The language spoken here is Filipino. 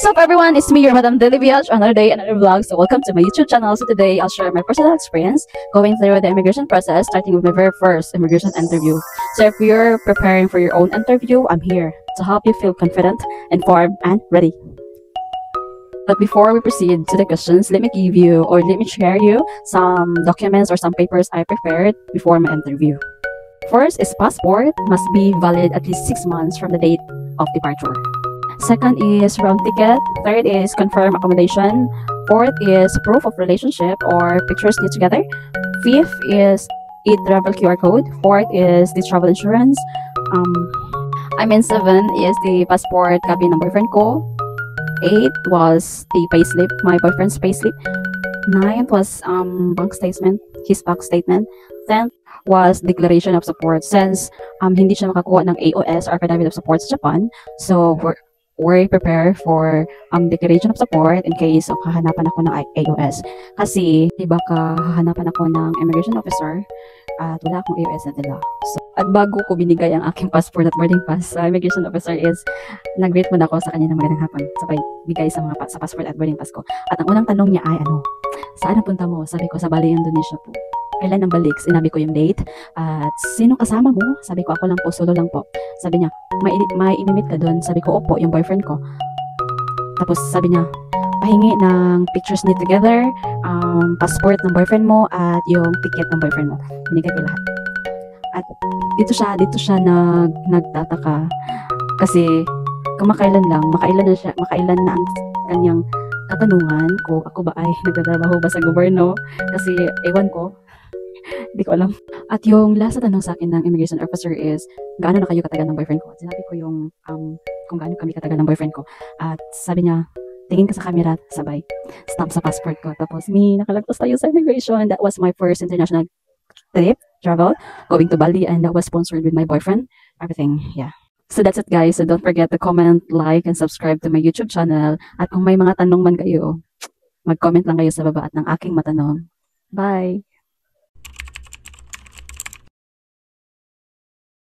What's up everyone, it's me, your Madam Deliviage, another day, another vlog. So welcome to my YouTube channel. So today I'll share my personal experience going through the immigration process, starting with my very first immigration interview. So if you're preparing for your own interview, I'm here to help you feel confident, informed, and ready. But before we proceed to the questions, let me share you some documents or some papers I prepared before my interview. First is passport, must be valid at least 6 months from the date of departure. Second is round ticket. Third is confirmed accommodation. Fourth is proof of relationship or pictures knit together. Fifth is e-travel QR code. Fourth is the travel insurance. 7 is the passport copy ng boyfriend ko. 8 was the payslip, my boyfriend's payslip. 9 was his bank statement. 10 was declaration of support, since hindi siya makakuha ng AOS or affidavit of support sa Japan. So we're prepared for declaration of support in case of hahanapan ako ng AOS. Kasi diba hahanapan ako ng immigration officer at wala akong AOS na dala. So, at bago ko binigay ang aking passport at boarding pass, immigration officer is nag-greet muna ako sa kanya ng magandang hapon. Sabay bigay sa passport at boarding pass ko. At ang unang tanong niya ay saan napunta mo? Sabi ko, sa Bali, Indonesia po. Kailan ang balik? Sinabi ko yung date. At sino kasama mo? Sabi ko, ako lang po, solo lang po. Sabi niya, may imimit ka doon? Sabi ko, opo, yung boyfriend ko. Tapos sabi niya, pahingi ng pictures knit together, passport ng boyfriend mo, at yung ticket ng boyfriend mo. Binigay ko lahat. At dito siya nagtataka. Kasi makailan na ang kanyang katanungan ko, ako ba ay nagtatrabaho ba sa gobyerno? Kasi ewan ko, hindi ko alam. At yung last na tanong sa akin ng immigration officer is, gaano na kayo katagal ng boyfriend ko? Sinabi ko yung kung gaano kami katagal ng boyfriend ko. At sabi niya, tingin ka sa camera, sabay stamp sa passport ko. Tapos nakalagpas tayo sa immigration. That was my first international travel, going to Bali, and that was sponsored with my boyfriend. Everything, yeah. So that's it guys. So don't forget to comment, like, and subscribe to my YouTube channel. At kung may mga tanong man kayo, mag-comment lang kayo sa baba at ng aking matanong. Bye!